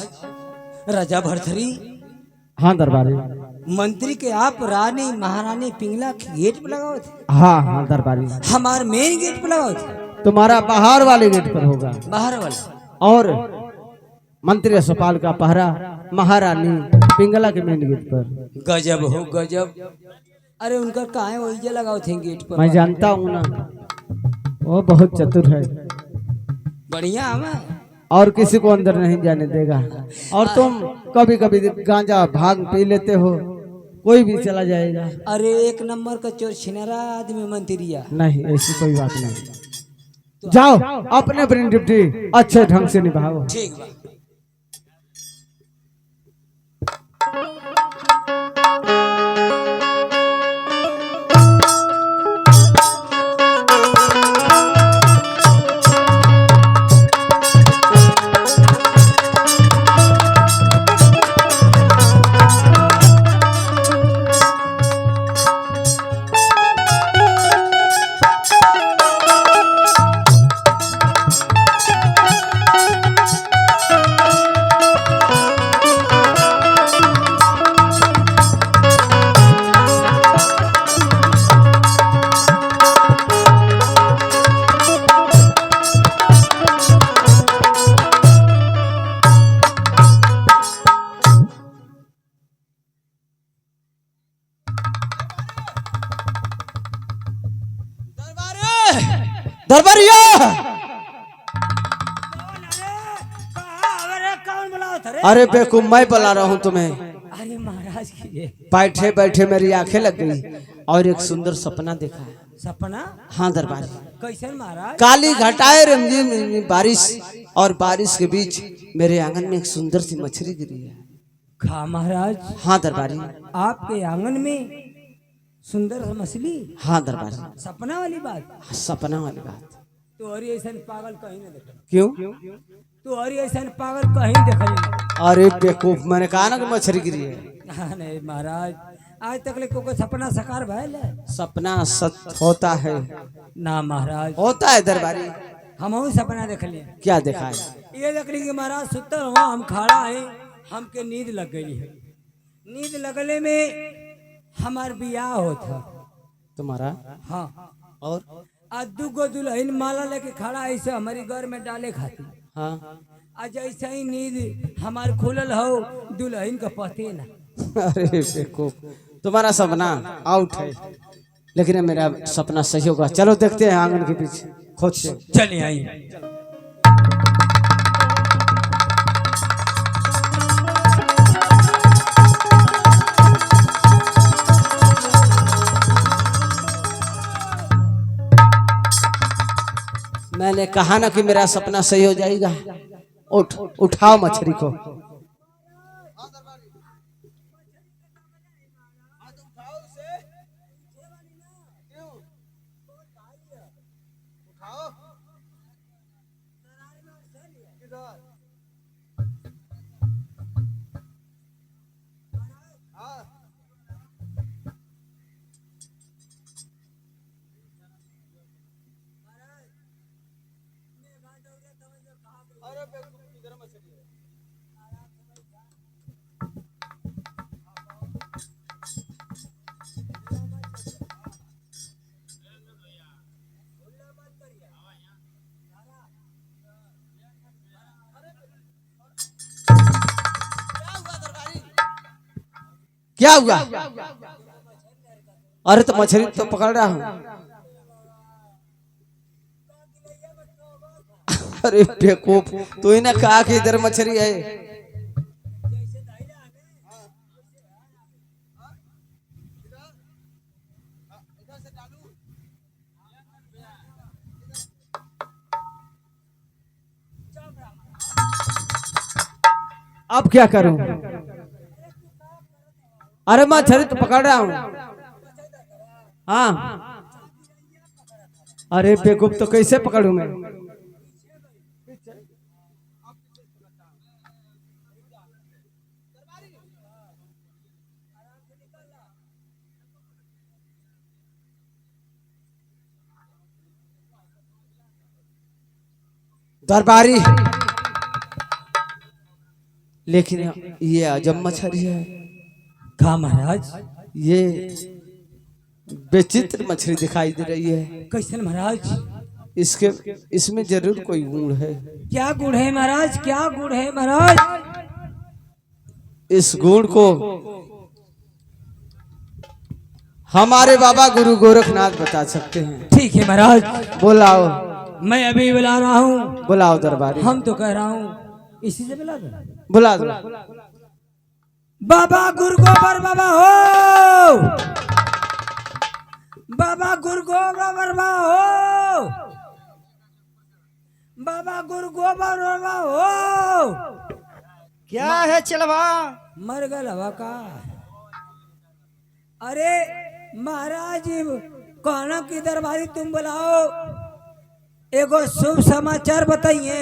[SPEAKER 3] राजा भरथरी
[SPEAKER 1] हाँ दरबारी।
[SPEAKER 3] मंत्री के आप रानी महारानी पिंगला के गेट पे लगाओ थे?
[SPEAKER 1] हाँ हाँ दरबारी।
[SPEAKER 3] हमारे मेन गेट पे लगाओ थे?
[SPEAKER 1] तुम्हारा बाहर वाले गेट पर होगा।
[SPEAKER 3] बाहर वाला।
[SPEAKER 1] और मंत्री अस्पताल का पहरा महारानी पिंगला के मेन गेट पर।
[SPEAKER 3] गजब हो गजब। अरे उनका कहाँ है वही लगाओ थे गेट पर?
[SPEAKER 1] मैं जानता हूँ ना, वो बहुत चतुर है
[SPEAKER 3] बढ़िया हमें
[SPEAKER 1] और किसी को अंदर नहीं जाने देगा। और तुम कभी कभी गांजा भांग पी लेते हो, कोई भी चला जाएगा।
[SPEAKER 3] अरे एक नंबर का चोर छिनारा आदमी मंत्रिया।
[SPEAKER 1] नहीं ऐसी कोई बात नहीं। जाओ अपने अपनी ड्यूटी अच्छे ढंग से निभाओ।
[SPEAKER 3] ठीक बा।
[SPEAKER 1] दरबारिया
[SPEAKER 3] कौन बुलाओ थे?
[SPEAKER 1] अरे बेवकूफ मैं बुला रहा हूँ तुम्हें।
[SPEAKER 3] अरे महाराज की
[SPEAKER 1] बैठे बैठे मेरी आंखें लग गई और एक सुंदर सपना देखा है।
[SPEAKER 3] सपना?
[SPEAKER 1] हाँ दरबारी।
[SPEAKER 3] कैसे महाराज?
[SPEAKER 1] काली घटाए रंगीन बारिश और बारिश के बीच मेरे आंगन में एक सुंदर सी मछली गिरी है।
[SPEAKER 3] खा महाराज।
[SPEAKER 1] हाँ दरबारी।
[SPEAKER 3] आपके आंगन में सुंदर मछली?
[SPEAKER 1] हाँ दरबारी।
[SPEAKER 3] सपना वाली बात?
[SPEAKER 1] सपना वाली बात।
[SPEAKER 3] तो और ऐसा पागल कहीं ना देखा।
[SPEAKER 1] क्यों?
[SPEAKER 3] तो और ऐसा पागल कहीं देखा नहीं।
[SPEAKER 1] अरे बेवकूफ मैंने कहा ना कि मछली गिरी है।
[SPEAKER 3] नहीं महाराज आज तक ले कोई सपना साकार भयल है?
[SPEAKER 1] सपना सच होता है
[SPEAKER 3] ना महाराज।
[SPEAKER 1] होता है दरबारी।
[SPEAKER 3] हम सपना देख लिए।
[SPEAKER 1] क्या देखा है?
[SPEAKER 3] ये देख ली कि महाराज सुतर हुआ हम खड़ा है, हमके नींद लग गई है। नींद लगने में हमार बियाह होता।
[SPEAKER 1] तुम्हारा?
[SPEAKER 3] हाँ।
[SPEAKER 1] और
[SPEAKER 3] आज दुगो दुल्हन माला लेके खड़ा ऐसे हमारी घर में डाले खाती।
[SPEAKER 1] हाँ।
[SPEAKER 3] आज ऐसा ही नींद हमार खुलल हो दुल्हन का पते ना।
[SPEAKER 1] अरे बेवकूफ तुम्हारा सपना आउट है, लेकिन मेरा सपना सही होगा। चलो देखते हैं आंगन के पीछे खुद से।
[SPEAKER 3] चलिए आई।
[SPEAKER 1] मैंने कहा ना कि मेरा सपना सही हो जाएगा। उठाओ मछली को। क्या हुआ? अरे तो मछली तो पकड़ रहा हूँ। अरे बेवकूफ तू ही ना कहा कि इधर मछली है। अब क्या करूं? अरे मछली तो पकड़ रहा हूँ। हाँ। अरे बेवकूफ तो कैसे पकड़ूं मैं? दरबारी, लेकिन ये अजब मछली है।
[SPEAKER 3] कहा महाराज?
[SPEAKER 1] ये विचित्र मछली दिखाई दे रही है।
[SPEAKER 3] कैसे महाराज?
[SPEAKER 1] इसमें जरूर कोई गुण है।
[SPEAKER 3] क्या गुण है महाराज? क्या गुण है महाराज?
[SPEAKER 1] इस गुण को हमारे बाबा गुरु गोरखनाथ बता सकते हैं।
[SPEAKER 3] ठीक है महाराज,
[SPEAKER 1] बुलाओ।
[SPEAKER 3] मैं अभी बुला रहा हूँ।
[SPEAKER 1] बुलाओ दरबारी।
[SPEAKER 3] हम तो कह रहा हूँ इसी से बुला दो।
[SPEAKER 1] बुला दो।
[SPEAKER 3] बाबा गुरु गोबर बाबा हो, बाबा गुरु गोबर बाबा हो, बाबा गुरु गोबर बाबा हो।
[SPEAKER 5] क्या है चलवा?
[SPEAKER 3] मर गल हवा का? अरे महाराज कहना की दरबारी तुम बुलाओ, एगो शुभ समाचार बताइए।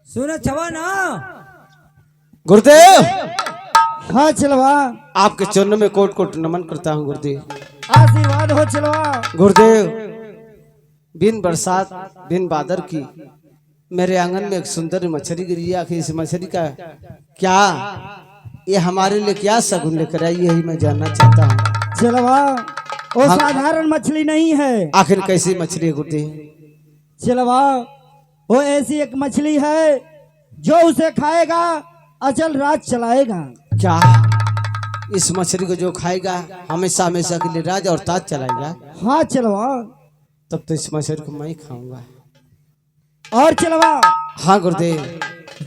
[SPEAKER 3] सुना छवा ना?
[SPEAKER 1] गुरुदेव,
[SPEAKER 5] हाँ चलवा।
[SPEAKER 1] आपके चरणों में कोट कोट नमन करता हूँ गुरुदेव।
[SPEAKER 5] आशीर्वाद हो चलवा।
[SPEAKER 1] गुरुदेव, बिन बरसात बिन बादर की मेरे आंगन में एक सुंदर मछली गिरी। आखिर इस मछली का क्या, ये हमारे लिए क्या सगुन लेकर आई, यही मैं जानना चाहता हूँ।
[SPEAKER 5] चलवा, वो
[SPEAKER 1] हाँ।
[SPEAKER 5] साधारण मछली नहीं है।
[SPEAKER 1] आखिर कैसी मछली है गुरुदेव?
[SPEAKER 5] चलवा, वो ऐसी एक मछली है जो उसे खाएगा अचल राज चलाएगा।
[SPEAKER 1] क्या इस मछली को जो खाएगा हमेशा हमेशा के लिए राज और ताज चलाएगा?
[SPEAKER 5] हाँ चलवा।
[SPEAKER 1] तब तो इस मछली को मैं ही खाऊंगा।
[SPEAKER 5] और चलवा,
[SPEAKER 1] हाँ गुरुदेव।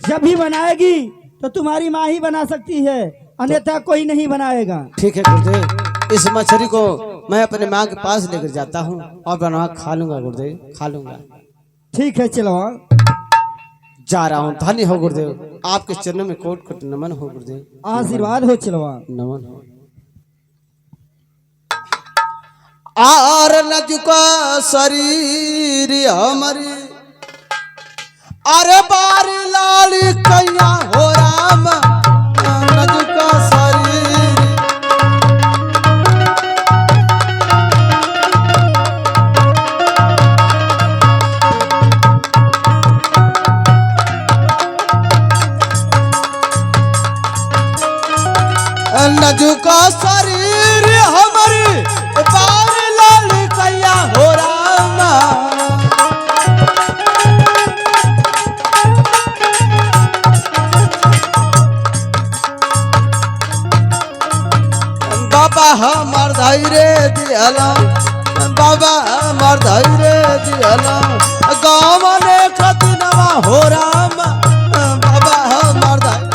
[SPEAKER 5] जब भी बनाएगी तो तुम्हारी माँ ही बना सकती है, अन्यथा कोई नहीं बनाएगा।
[SPEAKER 1] ठीक है गुरुदेव, इस मछली को मैं अपने माँ के पास लेकर जाता हूँ और बनवा खा लूंगा गुरुदेव, खा लूंगा।
[SPEAKER 5] ठीक है चलवा।
[SPEAKER 1] जा रहा हूँ। धन्य हो गुरुदेव, आपके चरणों में कोट कोट नमन हो गुरुदेव।
[SPEAKER 5] आशीर्वाद हो चलवा।
[SPEAKER 1] नमन हो। आर नजुका शरीर हमारी, अरे बारी लाली कैया हो राम, नजुका शरीर। नजुका शरीर हमारी, बारी लाली कैया हो राम। बाबा हमार धैर्य दिहला, बाबा हमार धैर्य दिहला, गाँव ने कतिनवा हो राम, बाबा हमार धैर्य।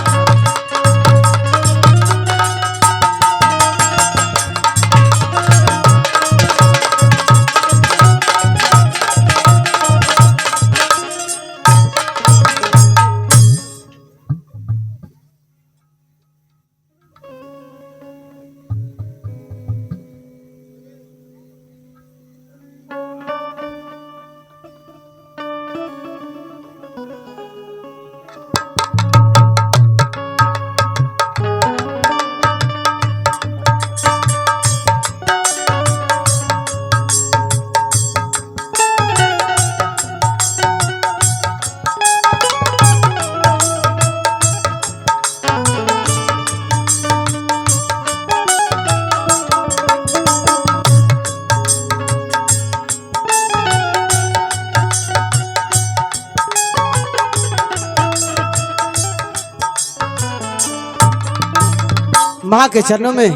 [SPEAKER 1] माँ के चरणों में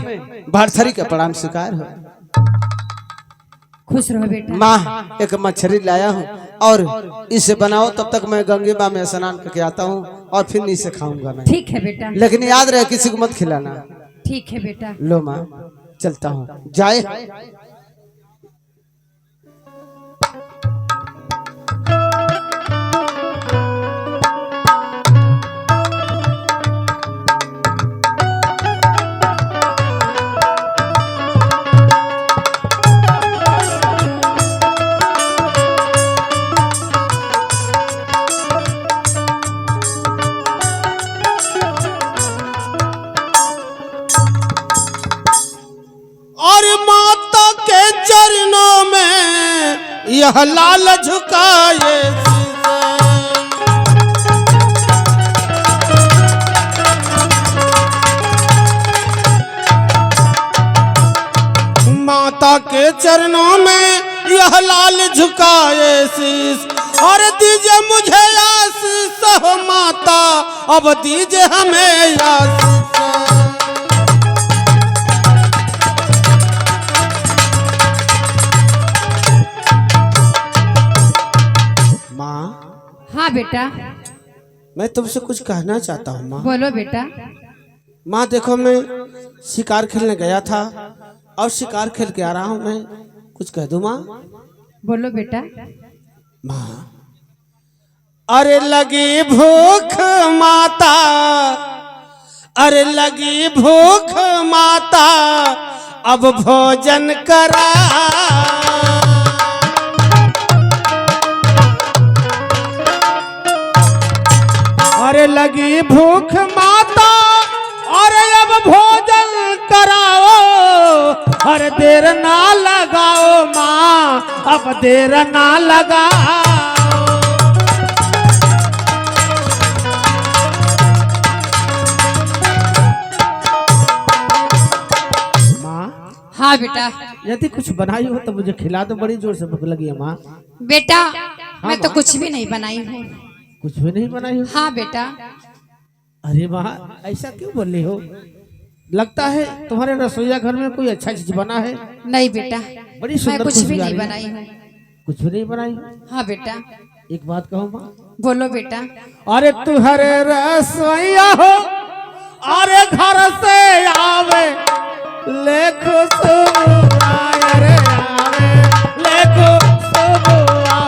[SPEAKER 1] भरथरी का प्रणाम स्वीकार हो।
[SPEAKER 6] खुश रहो बेटा।
[SPEAKER 1] माँ, एक मछली लाया हूँ और इसे बनाओ, तब तक मैं गंगे माँ में स्नान करके आता हूँ और फिर इसे खाऊंगा मैं।
[SPEAKER 6] ठीक है बेटा।
[SPEAKER 1] लेकिन याद रहे किसी को मत खिलाना।
[SPEAKER 6] ठीक है बेटा।
[SPEAKER 1] लो माँ, चलता हूँ। जाए।
[SPEAKER 2] और माता के चरणों में यह लाल झुकाए। माता के चरणों में यह लाल झुकाए शीस और दीजिए मुझे आशीष हो माता अब दीजिए हमें आशीष। माँ
[SPEAKER 6] हाँ बेटा।
[SPEAKER 2] मैं तुमसे कुछ कहना चाहता हूँ माँ।
[SPEAKER 6] बोलो बेटा।
[SPEAKER 2] माँ देखो मैं शिकार खेलने गया था और शिकार खेल के आ रहा हूँ, मैं कुछ कह दूँ माँ?
[SPEAKER 6] बोलो बेटा।
[SPEAKER 2] माँ अरे लगी भूख माता, अरे लगी भूख माता अब भोजन करा। अरे लगी भूख माता और अब भोजन कराओ, अरे देर ना लगाओ माँ अब देर ना लगाओ। माँ
[SPEAKER 6] हाँ बेटा।
[SPEAKER 2] यदि कुछ बनाई हो तो मुझे खिला दो, बड़ी जोर से भूख लगी है माँ।
[SPEAKER 6] बेटा मैं तो कुछ भी नहीं बनाई हूँ।
[SPEAKER 2] कुछ भी नहीं बनाई हो?
[SPEAKER 6] हाँ बेटा।
[SPEAKER 2] अरे माँ ऐसा क्यों बोल रही हो? लगता है तुम्हारे रसोईया घर में कोई अच्छा चीज बना है।
[SPEAKER 6] नहीं बेटा
[SPEAKER 2] बड़ी
[SPEAKER 6] मैं
[SPEAKER 2] सुंदर
[SPEAKER 6] कुछ भी
[SPEAKER 2] खुशबू आ
[SPEAKER 6] नहीं
[SPEAKER 2] रही है।
[SPEAKER 6] बनाई हूँ।
[SPEAKER 2] कुछ भी नहीं बनाई हो?
[SPEAKER 6] हाँ बेटा।
[SPEAKER 2] एक बात कहो माँ।
[SPEAKER 6] बोलो बेटा।
[SPEAKER 2] अरे तुहरे रसोईया हो, अरे घर से आवे ले खुशबू आए रे आवे ले खुशबू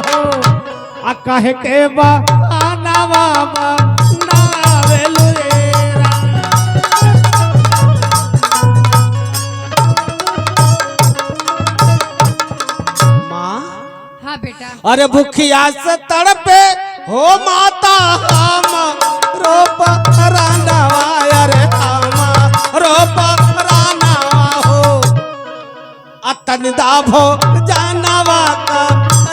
[SPEAKER 2] हो आ कहे के बहाना बाबा नावे लुएरा। माँ
[SPEAKER 6] हाँ बेटा।
[SPEAKER 2] अरे भूखिया से तड़पे हो माता हम रोप रानावा, अरे हम रोप रानावा हो अतन दाभो जानवा का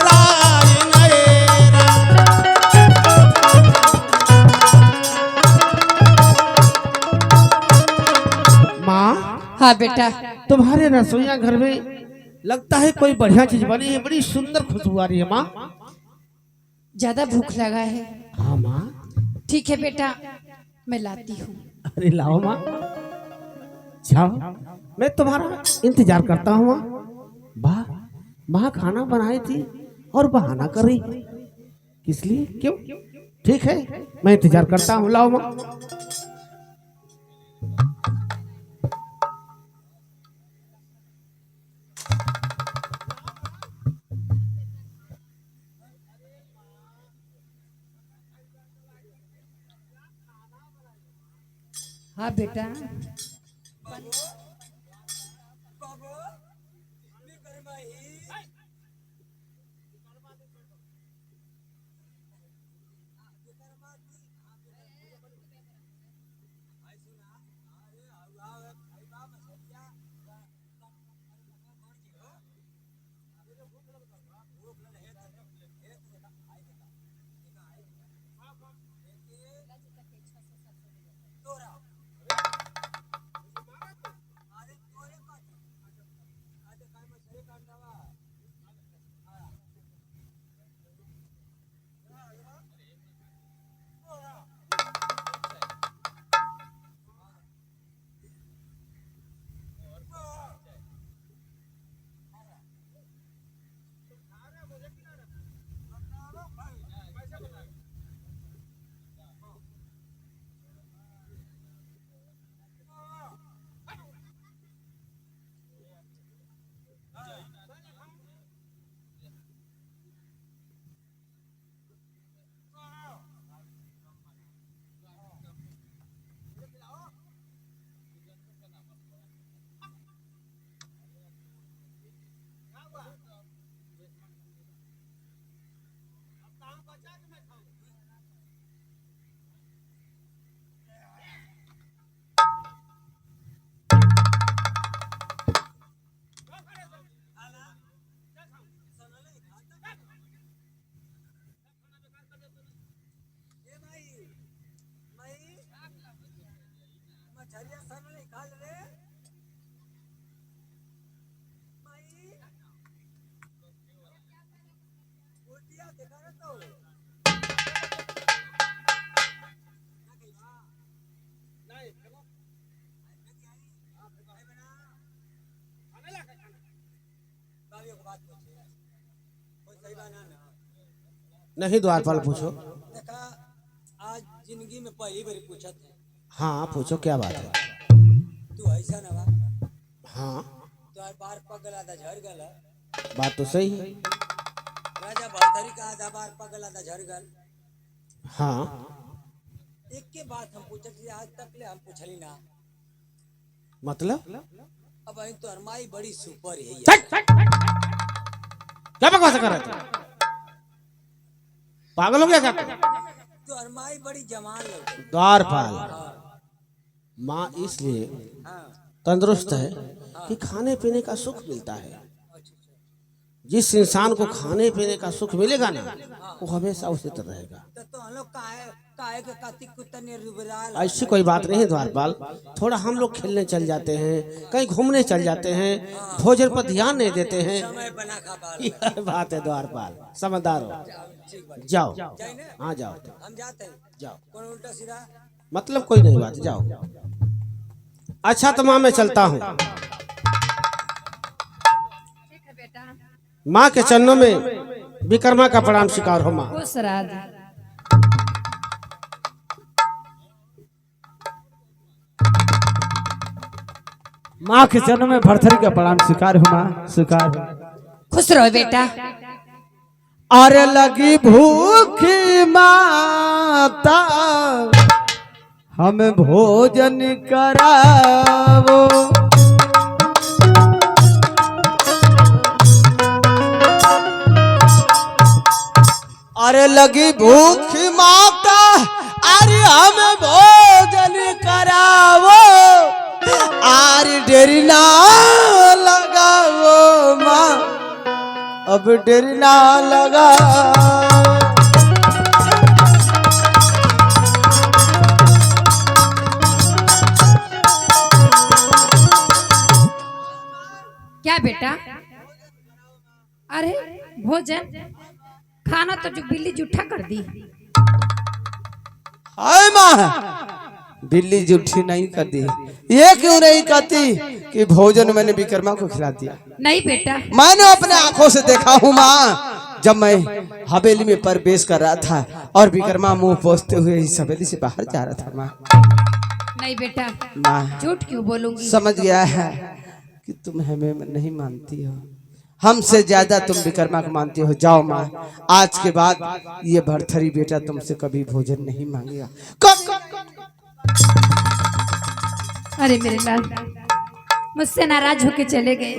[SPEAKER 2] राय नएरा। माँ
[SPEAKER 6] हाँ बेटा।
[SPEAKER 2] तुम्हारे रसोईया घर में लगता है कोई बढ़िया चीज बनी है, बड़ी सुंदर खुशबू आ रही है माँ।
[SPEAKER 6] ज्यादा भूख लगा है।
[SPEAKER 2] हाँ माँ।
[SPEAKER 6] ठीक है बेटा मैं लाती हूँ।
[SPEAKER 2] अरे लाओ माँ, जाओ मैं तुम्हारा इंतजार करता हूँ माँ। वाह माँ खाना बनाई थी और बहाना कर रही, किस लिए क्यों? ठीक है मैं इंतजार करता हूँ, लाओ माँ।
[SPEAKER 6] हाँ बेटा।
[SPEAKER 2] नहीं द्वारपाल पूछो।
[SPEAKER 3] देखा आज जिंदगी में पहली बार पूछा था।
[SPEAKER 2] हाँ पूछो क्या बात है।
[SPEAKER 3] तू ऐसा ना बा
[SPEAKER 2] हाँ
[SPEAKER 3] तो बार पगला था झड़ गल।
[SPEAKER 2] बात तो सही है।
[SPEAKER 3] राजा भरथरी का आधा बार पगला था झड़ गल।
[SPEAKER 2] हाँ
[SPEAKER 3] एक के बात हम पूछत रही, आज तक ले हम पूछली ना।
[SPEAKER 2] मतलब
[SPEAKER 3] अब आई तो अरमाई बड़ी सुपर है यार।
[SPEAKER 2] क्या बकवास कर रहे थे? पागल हो गया क्या?
[SPEAKER 3] तो अरमाई बड़ी जवान लोग।
[SPEAKER 2] द्वारपाल माँ इसलिए
[SPEAKER 3] हाँ
[SPEAKER 2] तंदुरुस्त है कि खाने पीने का सुख मिलता है। जिस इंसान को खाने पीने का सुख मिलेगा ना वो हमेशा उसी तरह रहेगा।
[SPEAKER 3] तो हम लोग काहे के कातिक कुत्ता ने रुबराल।
[SPEAKER 2] ऐसी कोई बात नहीं है द्वारपाल। थोड़ा हम लोग खेलने चल जाते हैं, कहीं घूमने चल जाते हैं, भोजन पर ध्यान नहीं देते हैं।
[SPEAKER 3] समय बना खा बाल।
[SPEAKER 2] यह बात है द्वारपाल, समझदार हो। जाओ हाँ जाओ
[SPEAKER 3] हम जाते हैं।
[SPEAKER 2] जाओ,
[SPEAKER 3] कौन उल्टा सीधा
[SPEAKER 2] मतलब कोई नहीं बात, जाओ। अच्छा तो माँ मैं चलता हूँ।
[SPEAKER 6] ठीक है बेटा।
[SPEAKER 2] माँ के चरणों में विकर्मा का प्रणाम स्वीकार हो माँ।
[SPEAKER 6] खुश राधा।
[SPEAKER 1] माँ के चरणों में भरथरी का प्रणाम स्वीकार हो माँ, स्वीकार हो।
[SPEAKER 6] खुश रहो बेटा।
[SPEAKER 1] अरे लगी भूखी माता हमें भोजन करावो। अरे लगी भूखी माता अरे हमें भोजन करावो। अरे देरी ना लगाओ माँ, अब देरी ना लगा।
[SPEAKER 6] क्या बेटा? अरे भोजन खाना तो जो बिल्ली जूठा कर दी।
[SPEAKER 1] हाय माँ, बिल्ली जूठी नहीं कर दी। ये क्यों नहीं कहती कि भोजन मैंने विकर्मा को खिला दिया?
[SPEAKER 6] नहीं बेटा।
[SPEAKER 1] मैंने अपने आंखों से देखा हूँ माँ, जब मैं हवेली में प्रवेश कर रहा था और विकर्मा मुंह पोंछते हुए इस हवेली से बाहर जा रहा था। माँ
[SPEAKER 6] नहीं बेटा,
[SPEAKER 1] माँ
[SPEAKER 6] झूठ क्यों बोलूंगी?
[SPEAKER 1] समझ गया है कि तुम हमें नहीं मानती हो, हमसे ज्यादा तुम विकर्मा को मानती हो। जाओ माँ, आज के बाद ये भरथरी बेटा तुमसे कभी भोजन नहीं मांगेगा।
[SPEAKER 6] अरे मेरे लाल, मुझसे नाराज होके चले गए।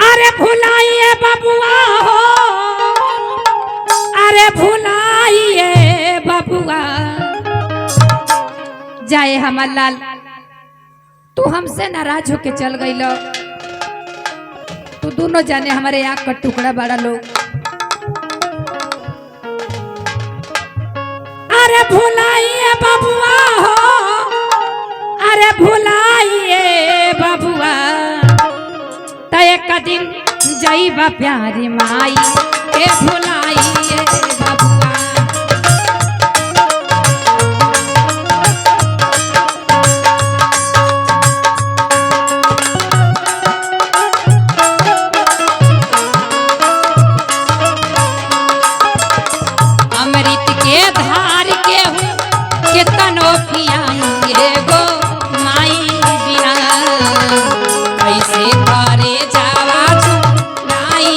[SPEAKER 6] अरे भुलाइए बबुआ हो, अरे भुलाइए बबुआ। जाए हमार लाल, तू हमसे नाराज होके चल गई लो। तू दोनों जाने हमारे आँख का टुकड़ा बड़ा लोग। अरे भुलाइए बबुआ हो, अरे भुलाइए बबुआ। तय का दिन जाइबा प्यारी माई के भुलाइए बबुआ। अमृत के धार के हूँ कितनो पियाएंगे गो माई बिना। कैसे करे जावा नाई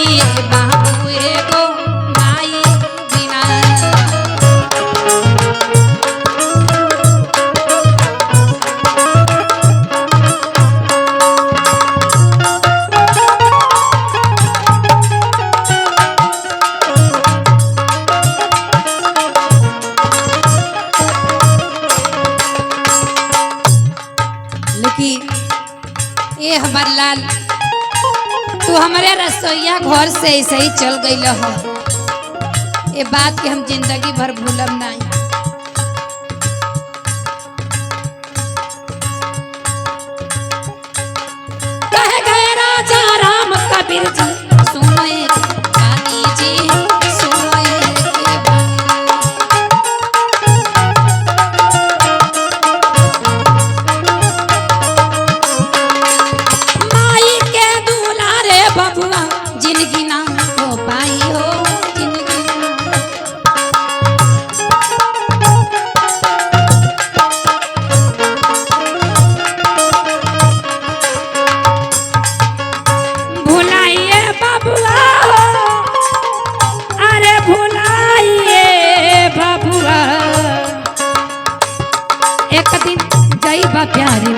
[SPEAKER 6] बाबू गो माई बिना। लेकिन ये हमार लाल, तू हमारे रसोईया घर से ऐसे ही चल गई हो। ये बात के हम जिंदगी भर भूलब नहीं। कबीर जी सुनो एक बानी जी सुनो एक बानी। माई के दुलारे बबुआ जिंदगी ना हो पाई हो जिंदगी ना। भुलाइए बबुआ अरे भुलाइए बबुआ एक दिन जइबा प्यारी